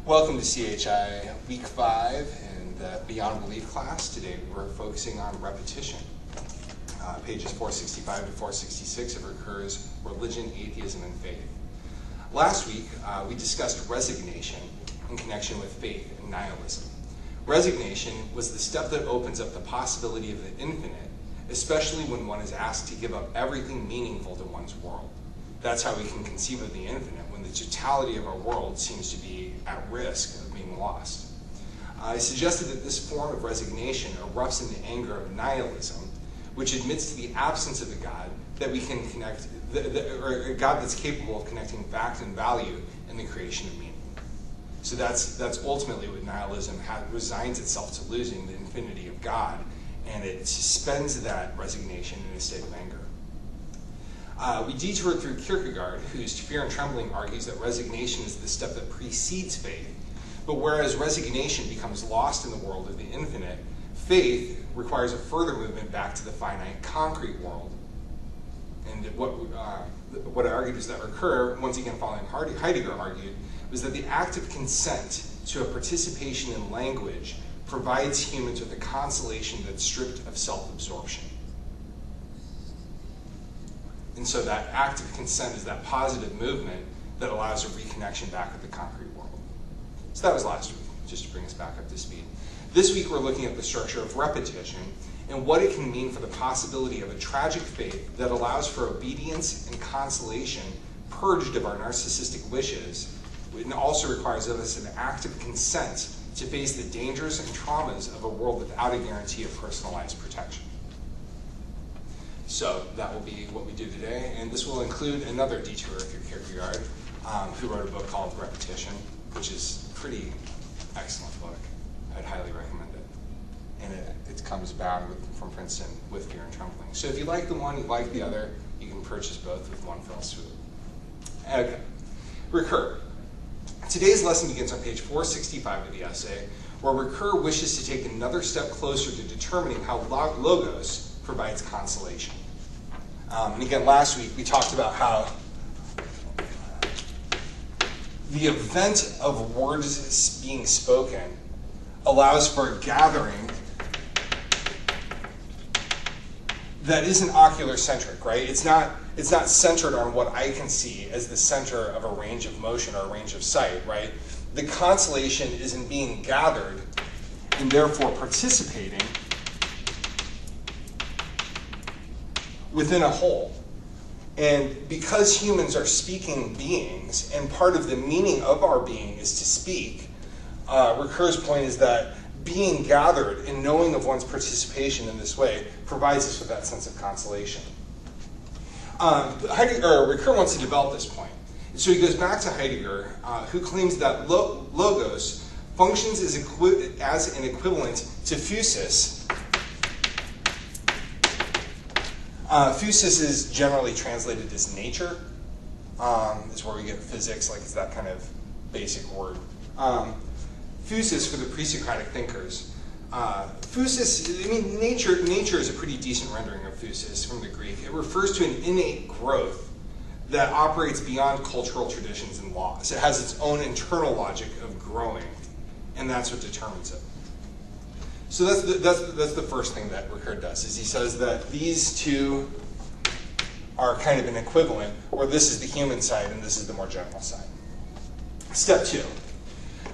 Welcome to CHI Week 5 and the Beyond Belief class. Today we're focusing on repetition. Pages 465 to 466 of Ricoeur's Religion, Atheism, and Faith. Last week we discussed resignation in connection with faith and nihilism. Resignation was the step that opens up the possibility of the infinite, especially when one is asked to give up everything meaningful to one's world. That's how we can conceive of the infinite, when the totality of our world seems to be at risk of being lost. I suggested that this form of resignation erupts in the anger of nihilism, which admits to the absence of a God that we can connect, or a God that's capable of connecting fact and value in the creation of meaning. So that's ultimately what nihilism resigns itself to losing, the infinity of God, and it suspends that resignation in a state of anger. We detoured through Kierkegaard, whose Fear and Trembling argues that resignation is the step that precedes faith. But whereas resignation becomes lost in the world of the infinite, faith requires a further movement back to the finite, concrete world. And what I argued is that Ricoeur, once again following Heidegger, argued was that the act of consent to a participation in language provides humans with a consolation that's stripped of self-absorption. And so that act of consent is that positive movement that allows a reconnection back with the concrete world. So that was last week, just to bring us back up to speed. This week we're looking at the structure of repetition and what it can mean for the possibility of a tragic faith that allows for obedience and consolation purged of our narcissistic wishes, and also requires of us an act of consent to face the dangers and traumas of a world without a guarantee of personalized protection. So that will be what we do today, and this will include another detour through Kierkegaard, who wrote a book called Repetition, which is a pretty excellent book. I'd highly recommend it. And it comes bound from Princeton with Fear and Trembling. So if you like the one, you like the other, you can purchase both with one fell swoop. Okay, Ricoeur. Today's lesson begins on page 465 of the essay, where Ricoeur wishes to take another step closer to determining how logos provides consolation. And again, last week we talked about how the event of words being spoken allows for a gathering that isn't ocular-centric, right? It's not centered on what I can see as the center of a range of motion or a range of sight, right? The consolation is in being gathered and therefore participating within a whole. And because humans are speaking beings, and part of the meaning of our being is to speak, Ricoeur's point is that being gathered and knowing of one's participation in this way provides us with that sense of consolation. Ricoeur wants to develop this point. So he goes back to Heidegger, who claims that logos functions as an equivalent to physis. Physis is generally translated as nature. Is where we get physics, like it's that kind of basic word. Physis for the pre-Socratic thinkers. Physis, I mean, nature is a pretty decent rendering of physis from the Greek. It refers to an innate growth that operates beyond cultural traditions and laws. It has its own internal logic of growing, and that's what determines it. So that's the first thing that Ricoeur does, is he says that these two are kind of an equivalent, or this is the human side and this is the more general side. Step 2.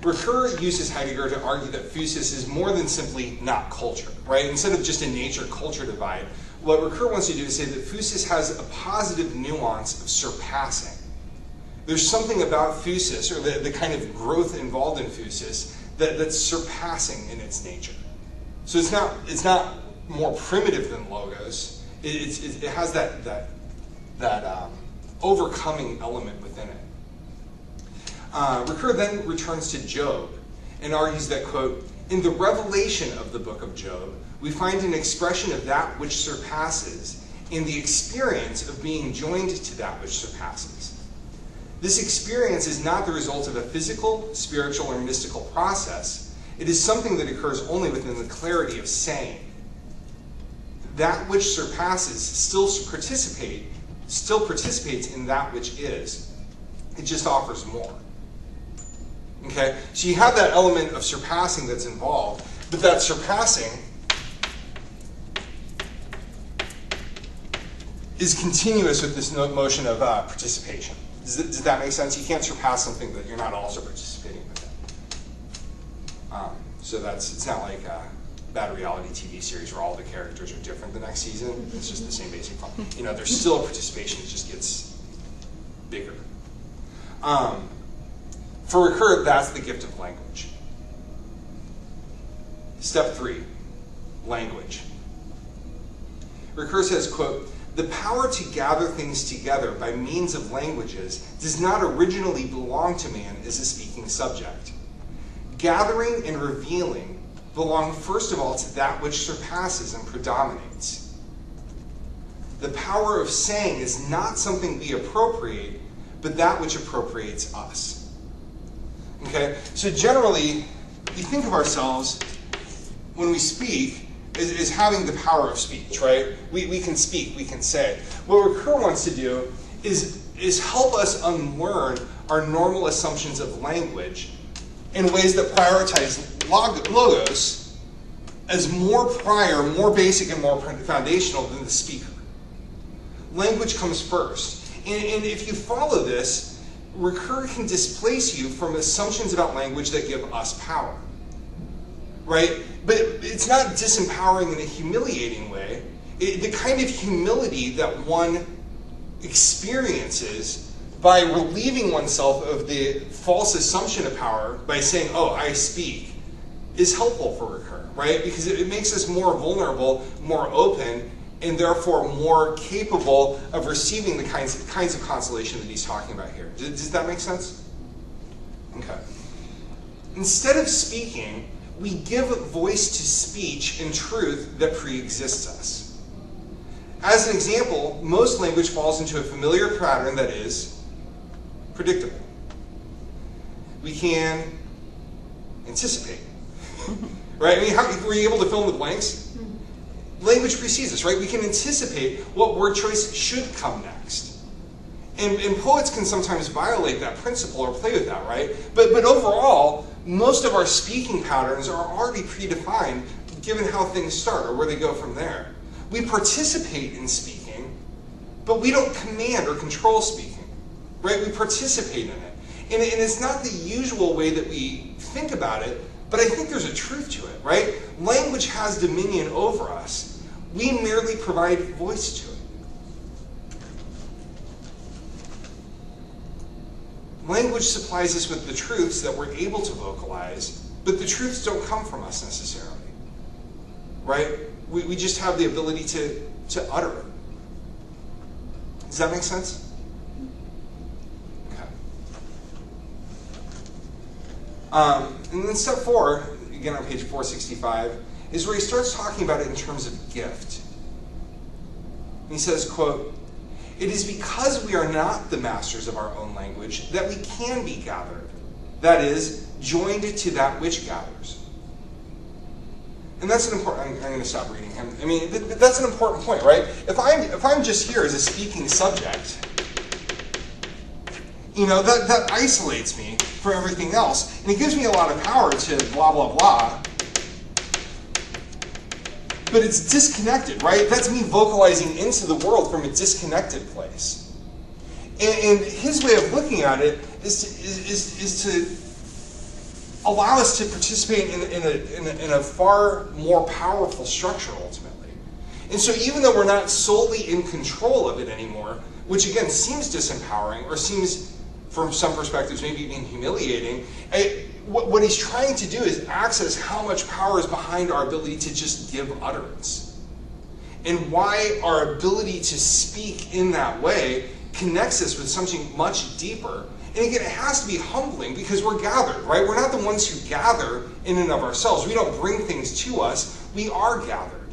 Ricoeur uses Heidegger to argue that physis is more than simply not culture, right? Instead of just a nature-culture divide, what Ricoeur wants to do is say that physis has a positive nuance of surpassing. There's something about physis, or the kind of growth involved in physis, that's surpassing in its nature. So it's not more primitive than logos. It has that overcoming element within it. Ricoeur then returns to Job and argues that, quote, in the revelation of the book of Job, we find an expression of that which surpasses in the experience of being joined to that which surpasses. This experience is not the result of a physical, spiritual, or mystical process. It is something that occurs only within the clarity of saying. That which surpasses still participates in that which is. It just offers more. Okay? So you have that element of surpassing that's involved, but that surpassing is continuous with this motion of participation. Does that make sense? You can't surpass something that you're not also participating with it. So it's not like a bad reality TV series where all the characters are different the next season. It's just the same basic fun. There's still participation, it just gets bigger. For Ricoeur, that's the gift of language. Step 3, language. Ricoeur says, quote, "The power to gather things together by means of languages does not originally belong to man as a speaking subject. Gathering and revealing belong first of all to that which surpasses and predominates. The power of saying is not something we appropriate, but that which appropriates us." Okay, so generally, we think of ourselves, when we speak, is having the power of speech, right? We can speak, we can say. What Ricoeur wants to do is help us unlearn our normal assumptions of language in ways that prioritize logos as more prior, more basic, and more foundational than the speaker. Language comes first. And if you follow this, Ricoeur can displace you from assumptions about language that give us power. Right? But it's not disempowering in a humiliating way. The kind of humility that one experiences by relieving oneself of the false assumption of power by saying, oh, I speak, is helpful for Ricoeur, right? Because it makes us more vulnerable, more open, and therefore more capable of receiving the kinds of consolation that he's talking about here. Does that make sense? Okay. Instead of speaking, we give voice to speech and truth that pre-exists us. As an example, most language falls into a familiar pattern that is predictable. We can anticipate, right? I mean, were you able to fill in the blanks? Language precedes us, right? We can anticipate what word choice should come next. And poets can sometimes violate that principle or play with that, right? But overall, most of our speaking patterns are already predefined given how things start or where they go from there. We participate in speaking, but we don't command or control speaking, right? We participate in it. And it's not the usual way that we think about it, but I think there's a truth to it, right? Language has dominion over us. We merely provide voice to it. Language supplies us with the truths that we're able to vocalize, but the truths don't come from us necessarily, right? We just have the ability to utter it. Does that make sense? Okay. And then step 4, again on page 465, is where he starts talking about it in terms of gift. And he says, quote, "It is because we are not the masters of our own language that we can be gathered, that is, joined to that which gathers." And that's an important, I'm going to stop reading him. I mean, that's an important point, right? If I'm just here as a speaking subject, that isolates me from everything else. And it gives me a lot of power to blah, blah, blah. But it's disconnected, right? That's me vocalizing into the world from a disconnected place. And his way of looking at it is to allow us to participate in a far more powerful structure ultimately. And so even though we're not solely in control of it anymore, which again seems disempowering or seems, from some perspectives, maybe even humiliating, what he's trying to do is access how much power is behind our ability to just give utterance. And why our ability to speak in that way connects us with something much deeper. And again, it has to be humbling because we're gathered, right? We're not the ones who gather in and of ourselves. We don't bring things to us. We are gathered.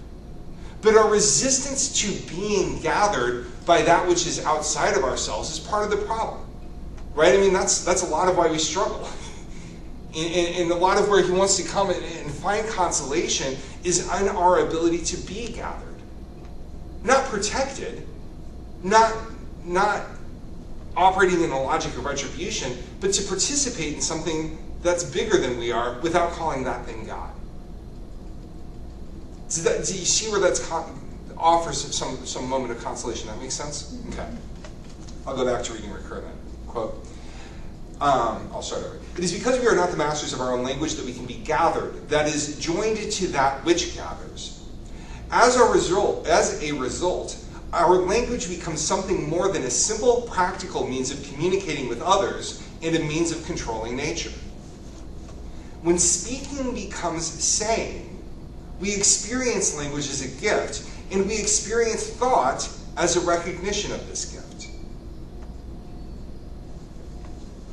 But our resistance to being gathered by that which is outside of ourselves is part of the problem, right? I mean, that's a lot of why we struggle. And a lot of where he wants to come and find consolation is in our ability to be gathered. Not protected, not operating in a logic of retribution, but to participate in something that's bigger than we are without calling that thing God. Do you see where that offers some moment of consolation? That makes sense? Okay. I'll go back to reading Ricoeur then. Quote, I'll start over. It is because we are not the masters of our own language that we can be gathered, that is, joined to that which gathers. As a result, our language becomes something more than a simple, practical means of communicating with others and a means of controlling nature. When speaking becomes saying, we experience language as a gift, and we experience thought as a recognition of this gift.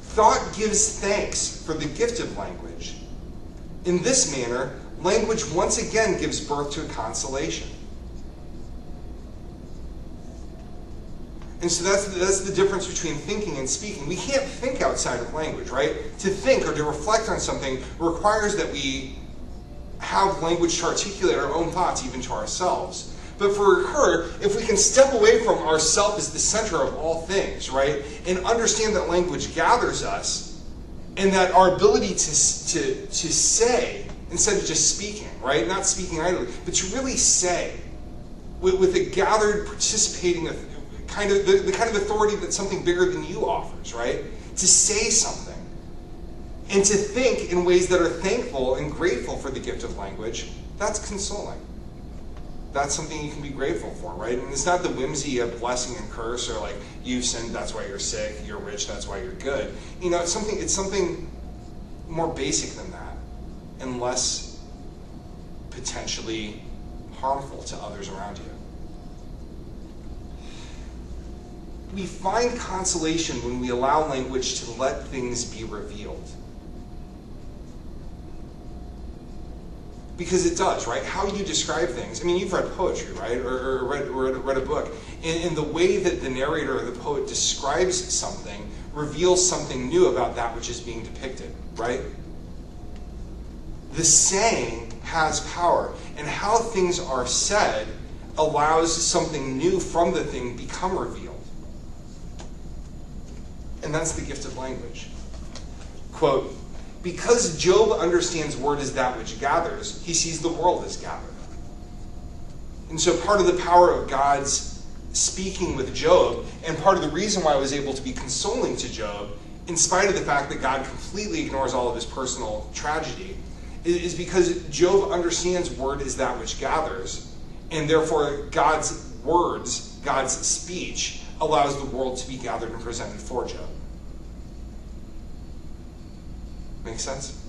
Thought gives thanks for the gift of language. In this manner, language once again gives birth to a consolation. And so that's the difference between thinking and speaking. We can't think outside of language, right? To think or to reflect on something requires that we have language to articulate our own thoughts even to ourselves. But for Ricoeur, if we can step away from ourself as the center of all things, right, and understand that language gathers us, and that our ability to say, instead of just speaking, right, not speaking idly, but to really say, with a gathered, participating, kind of the kind of authority that something bigger than you offers, right, to say something, and to think in ways that are thankful and grateful for the gift of language, that's consoling. That's something you can be grateful for, right? And it's not the whimsy of blessing and curse, or like, you've sinned, that's why you're sick, you're rich, that's why you're good. You know, it's something more basic than that, and less potentially harmful to others around you. We find consolation when we allow language to let things be revealed. Because it does, right? How you describe things. I mean, you've read poetry, right? Or read a book. And the way that the narrator or the poet describes something reveals something new about that which is being depicted, right? The saying has power. And how things are said allows something new from the thing become revealed. And that's the gift of language. Quote, because Job understands word as that which gathers, he sees the world as gathered. And so part of the power of God's speaking with Job, and part of the reason why I was able to be consoling to Job, in spite of the fact that God completely ignores all of his personal tragedy, is because Job understands word as that which gathers, and therefore God's words, God's speech, allows the world to be gathered and presented for Job. Make sense?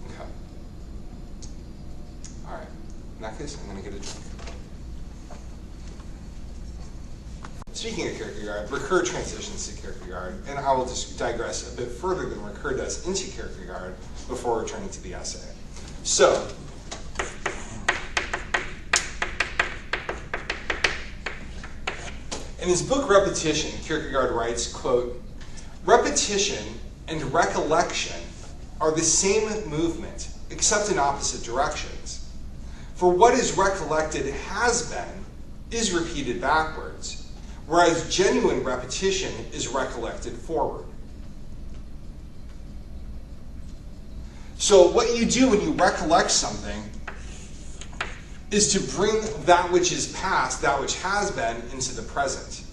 Okay. All right. In that case, I'm going to get a drink. Speaking of Kierkegaard, Ricoeur transitions to Kierkegaard, and I will just digress a bit further than Ricoeur does into Kierkegaard before returning to the essay. So, in his book Repetition, Kierkegaard writes, quote, repetition and recollection are the same movement, except in opposite directions. For what is recollected has been is repeated backwards, whereas genuine repetition is recollected forward. So what you do when you recollect something is to bring that which is past, that which has been, into the present.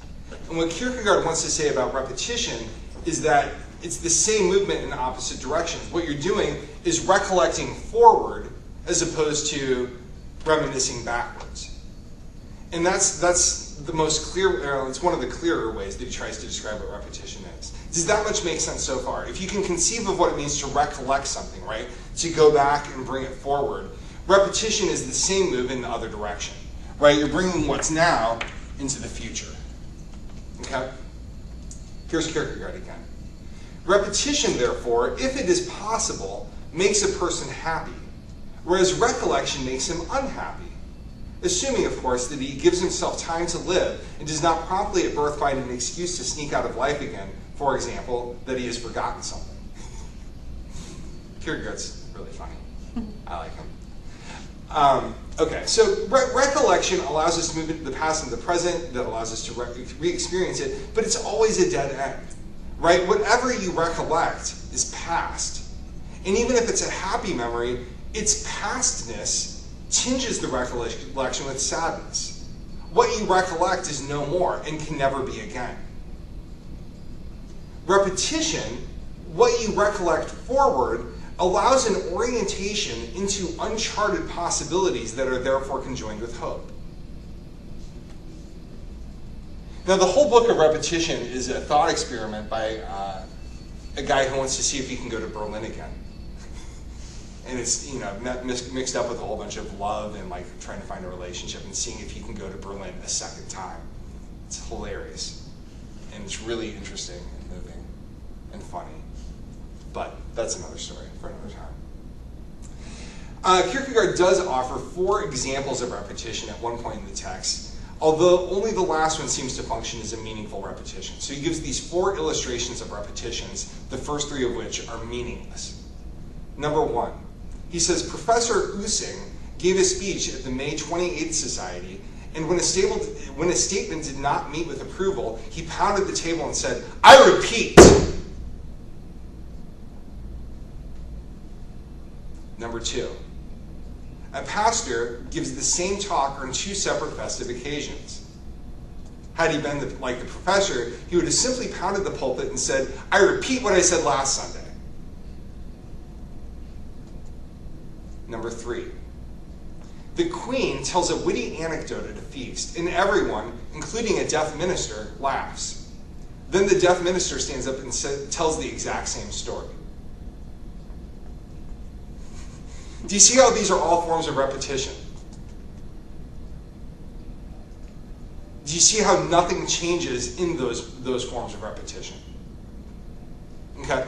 And what Kierkegaard wants to say about repetition is that it's the same movement in opposite directions. What you're doing is recollecting forward as opposed to reminiscing backwards. And that's the most clear, it's one of the clearer ways that he tries to describe what repetition is. Does that much make sense so far? If you can conceive of what it means to recollect something, right? To go back and bring it forward, repetition is the same move in the other direction, right? You're bringing what's now into the future. Okay? Here's Kierkegaard again. Repetition, therefore, if it is possible, makes a person happy, whereas recollection makes him unhappy, assuming, of course, that he gives himself time to live and does not promptly at birth find an excuse to sneak out of life again, for example, that he has forgotten something. Kierkegaard's really funny. I like him. Okay, so recollection allows us to move into the past and the present, that allows us to re-experience it, but it's always a dead end. Right? Whatever you recollect is past. And even if it's a happy memory, its pastness tinges the recollection with sadness. What you recollect is no more and can never be again. Repetition, what you recollect forward, allows an orientation into uncharted possibilities that are therefore conjoined with hope. Now, the whole book of Repetition is a thought experiment by a guy who wants to see if he can go to Berlin again. And it's, mixed up with a whole bunch of love and like trying to find a relationship and seeing if he can go to Berlin a second time. It's hilarious. And it's really interesting and moving and funny. But that's another story for another time. Kierkegaard does offer 4 examples of repetition at one point in the text, although only the last one seems to function as a meaningful repetition. So he gives these 4 illustrations of repetitions, the first 3 of which are meaningless. Number 1, he says, Professor Using gave a speech at the May 28th Society, and when a statement did not meet with approval, he pounded the table and said, "I repeat." Number 2, a pastor gives the same talk on 2 separate festive occasions. Had he been like the professor, he would have simply pounded the pulpit and said, "I repeat what I said last Sunday." Number 3, the Queen tells a witty anecdote at a feast, and everyone, including a deaf minister, laughs. Then the deaf minister stands up and tells the exact same story. Do you see how these are all forms of repetition? Do you see how nothing changes in those forms of repetition? Okay.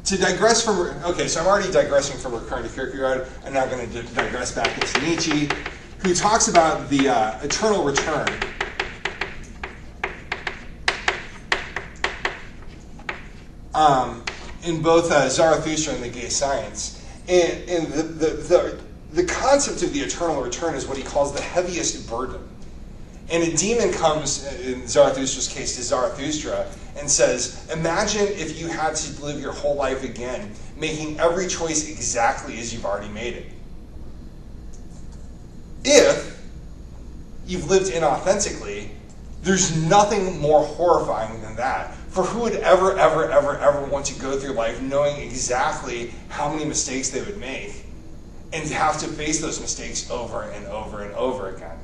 To digress from, okay, so I'm already digressing from Ricoeur to Kierkegaard. I'm now going to digress back into Nietzsche, who talks about the eternal return. In both Zarathustra and the Gay Science. And the concept of the eternal return is what he calls the heaviest burden. And a demon comes, in Zarathustra's case, to Zarathustra and says, imagine if you had to live your whole life again, making every choice exactly as you've already made it. If you've lived inauthentically, there's nothing more horrifying than that. For who would ever want to go through life knowing exactly how many mistakes they would make and have to face those mistakes over and over and over again?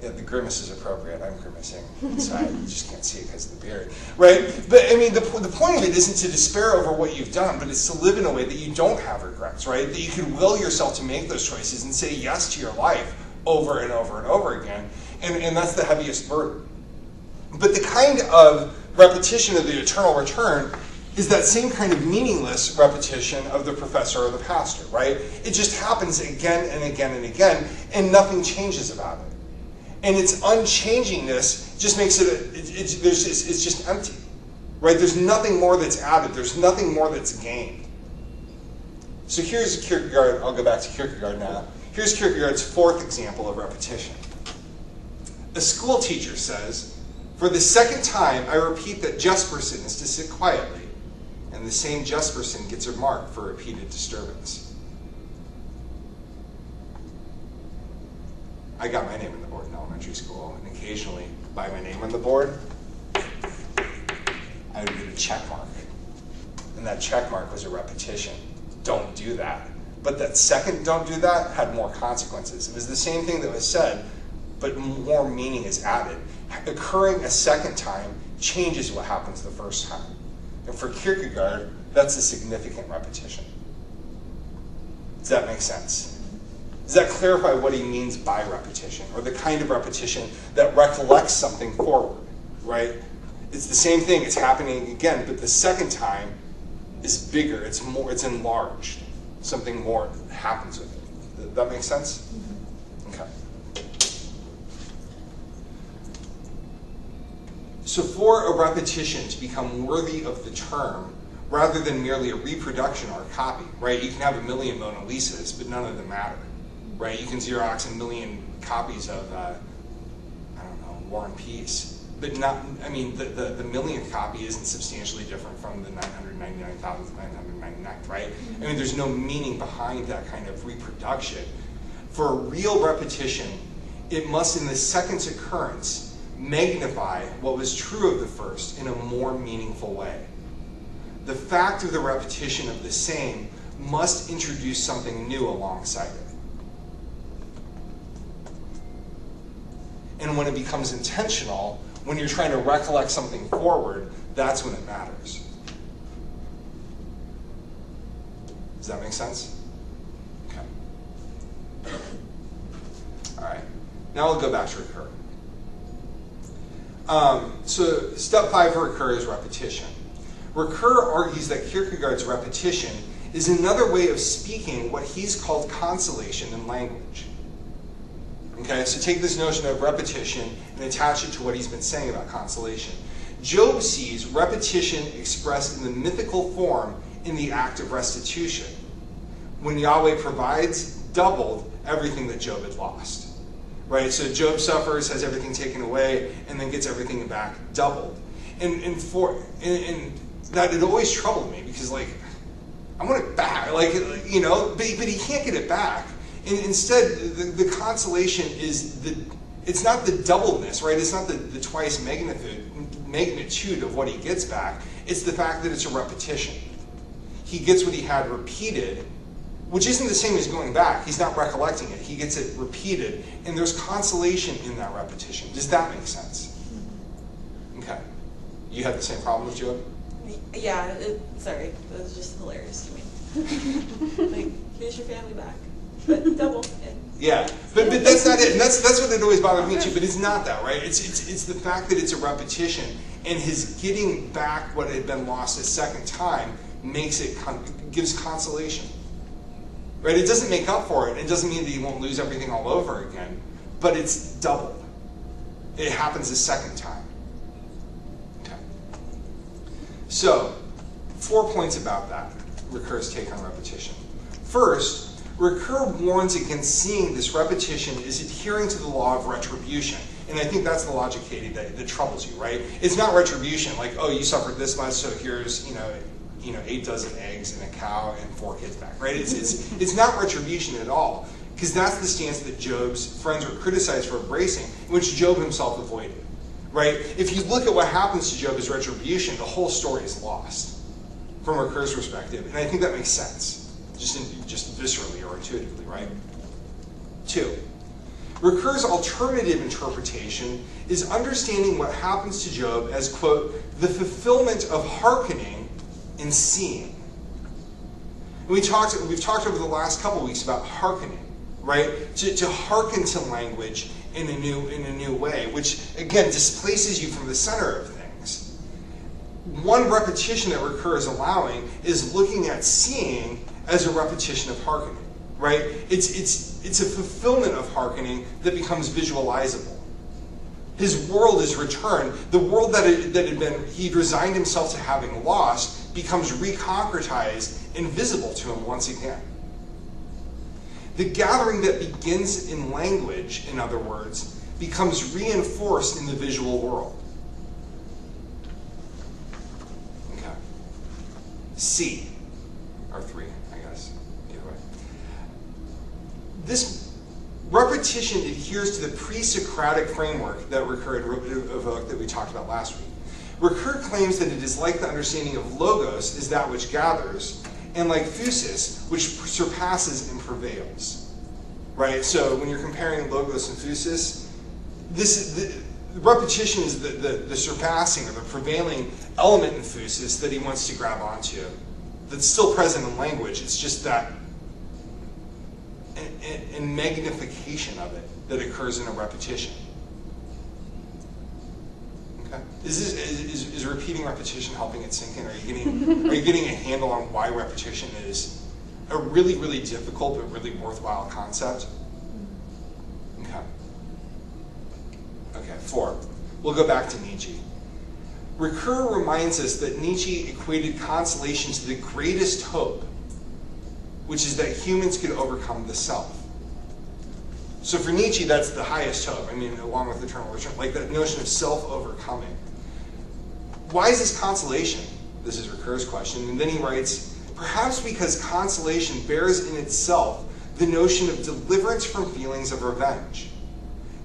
Yeah, the grimace is appropriate. I'm grimacing inside. You just can't see it because of the beard. Right? But, I mean, the point of it isn't to despair over what you've done, but it's to live in a way that you don't have regrets, right? That you can will yourself to make those choices and say yes to your life over and over and over again. And that's the heaviest burden. But the kind of repetition of the eternal return is that same kind of meaningless repetition of the professor or the pastor, right? It just happens again and again and again, and nothing changes about it. And its unchangingness just makes it's just empty, right? There's nothing more that's added. There's nothing more that's gained. So here's Kierkegaard. I'll go back to Kierkegaard now. Here's Kierkegaard's 4th example of repetition. A school teacher says, "For the second time, I repeat that Jesperson is to sit quietly," and the same Jesperson gets a mark for repeated disturbance. I got my name on the board in elementary school, and occasionally, by my name on the board, I would get a check mark. And that check mark was a repetition. Don't do that. But that second "don't do that" had more consequences. It was the same thing that was said, but more meaning is added. Occurring a second time changes what happens the first time. And for Kierkegaard, that's a significant repetition. Does that make sense? Does that clarify what he means by repetition, or the kind of repetition that recollects something forward, right? It's the same thing, it's happening again, but the second time is bigger, it's enlarged. Something more happens with it. Does that make sense? Okay. So for a repetition to become worthy of the term, rather than merely a reproduction or a copy, right? You can have 1,000,000 Mona Lisas, but none of them matter, right? You can Xerox 1,000,000 copies of, War and Peace, but not, I mean, the millionth copy isn't substantially different from the 999,999th, right? I mean, there's no meaning behind that kind of reproduction. For a real repetition, it must, in the second's occurrence, magnify what was true of the first in a more meaningful way. The fact of the repetition of the same must introduce something new alongside it. And when it becomes intentional, when you're trying to recollect something forward, that's when it matters. Does that make sense? Okay. All right. Now we'll go back to Ricoeur. So step 5 for Ricoeur is repetition. Ricoeur argues that Kierkegaard's repetition is another way of speaking what he's called consolation in language. Okay, so take this notion of repetition and attach it to what he's been saying about consolation. Job sees repetition expressed in the mythical form in the act of restitution, when Yahweh provides doubled everything that Job had lost. Right, so Job suffers, has everything taken away, and then gets everything back doubled. And that had always troubled me, because like, I want it back, like, you know, but he can't get it back. And instead, the consolation is it's not the doubleness, right? It's not the twice magnitude of what he gets back. It's the fact that it's a repetition. He gets what he had repeated, which isn't the same as going back. He's not recollecting it. He gets it repeated, and there's consolation in that repetition. Does that make sense? Okay. You had the same problem with Job? Yeah, sorry. That was just hilarious to me. Like, here's your family back, but double. Yeah, but that's not it. And that's what it always bothered me too, but it's not that, right? It's the fact that it's a repetition, and his getting back what had been lost a second time gives consolation. Right? It doesn't make up for it. It doesn't mean that you won't lose everything all over again, but it's doubled. It happens a second time. Okay. So, 4 points about that, Ricoeur's take on repetition. First, Ricoeur warns against seeing this repetition as adhering to the law of retribution. And I think that's the logic, Katie, that troubles you, right? It's not retribution, like, oh, you suffered this much, so here's, 8 dozen eggs and a cow and 4 kids back, right? It's not retribution at all, because that's the stance that Job's friends were criticized for embracing, which Job himself avoided, right? If you look at what happens to Job as retribution, the whole story is lost from Ricoeur's perspective, and I think that makes sense, just viscerally or intuitively, right? 2, Ricoeur's alternative interpretation is understanding what happens to Job as, quote, the fulfillment of hearkening in seeing. We've talked over the last couple weeks about hearkening, right? To hearken to language in a new way, which again displaces you from the center of things. One repetition that Ricoeur is allowing is looking at seeing as a repetition of hearkening, right? It's a fulfillment of hearkening that becomes visualizable. His world is returned. The world he'd resigned himself to having lost becomes reconcretized and visible to him once again. The gathering that begins in language, in other words, becomes reinforced in the visual world. Okay. C, or 3, I guess, either way. This repetition adheres to the pre-Socratic framework that Ricoeur evoked that we talked about last week. Ricoeur claims that it is like the understanding of logos is that which gathers, and like physis, which surpasses and prevails. Right? So when you're comparing logos and physis, the repetition is the surpassing or the prevailing element in physis that he wants to grab onto. That's still present in language. It's just that in magnification of it that occurs in a repetition. Okay. Is repeating repetition helping it sink in? Are you getting a handle on why repetition is a really, really difficult but really worthwhile concept? Okay. Okay, 4. We'll go back to Nietzsche. Ricoeur reminds us that Nietzsche equated consolation to the greatest hope, which is that humans could overcome the self. So for Nietzsche, that's the highest hope. I mean, along with eternal return, like that notion of self-overcoming. Why is this consolation? This is Ricoeur's question. And then he writes, perhaps because consolation bears in itself the notion of deliverance from feelings of revenge.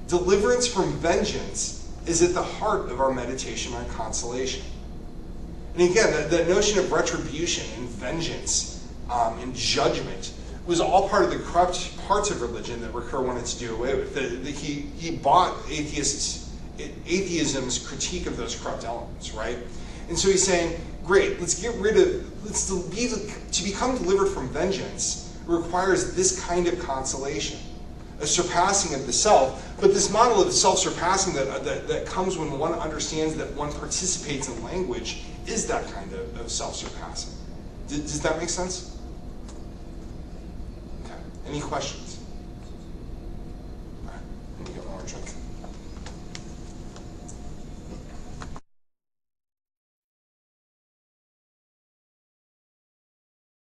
Deliverance from vengeance is at the heart of our meditation on consolation. And again, that notion of retribution and vengeance and judgment was all part of the corrupt parts of religion that Ricoeur wanted to do away with. He bought atheism's critique of those corrupt elements, right? And so he's saying, great, to become delivered from vengeance requires this kind of consolation, a surpassing of the self, but this model of self-surpassing that comes when one understands that one participates in language is that kind of self-surpassing. Does that make sense? Okay. Any questions?